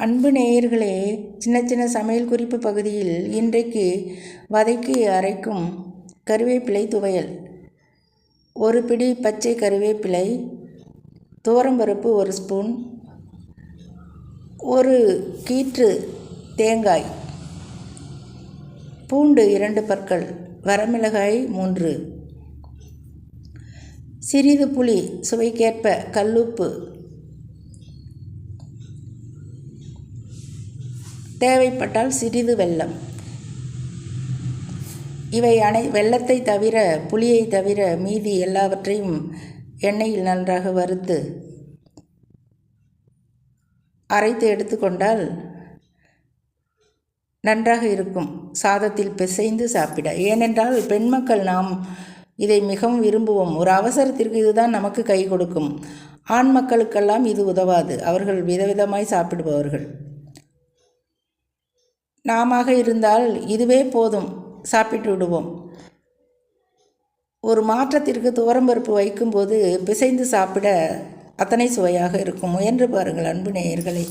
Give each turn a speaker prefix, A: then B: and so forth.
A: அன்பு நேயர்களே, சின்ன சின்ன சமையல் குறிப்பு பகுதியில் இன்றைக்கு வதக்கி அரைக்கும் கருவேப்பிலை துவையல். ஒரு பிடி பச்சை கருவேப்பிலை, துவரம்பருப்பு 1 ஸ்பூன், ஒரு கீற்று தேங்காய், பூண்டு 2 பற்கள், வரமிளகாய் 3, சிறிது புளி, சுவைக்கேற்ப கல்லுப்பு, தேவைப்பட்டால் சிறிது வெல்லம். இவை வெல்லத்தை தவிர, புளியை தவிர மீதி எல்லாவற்றையும் எண்ணெயில் நன்றாக வறுத்து அரைத்து எடுத்துக்கொண்டால் நன்றாக இருக்கும். சாதத்தில் பிசைந்து சாப்பிட. ஏனென்றால் பெண் மக்கள் நாம் இதை மிகவும் விரும்புவோம். ஒரு அவசரத்திற்கு இதுதான் நமக்கு கை கொடுக்கும். ஆண் மக்களுக்கெல்லாம் இது உதவாது. அவர்கள் விதவிதமாய் சாப்பிடுபவர்கள். நாம இருந்தால் இதுவே போதும், சாப்பிட்டு விடுவோம். ஒரு மாற்றத்திற்கு துவரம்பருப்பு வைக்கும்போது பிசைந்து சாப்பிட அத்தனை சுவையாக இருக்கும். முயன்று பாருங்கள் அன்பு நேயர்களே.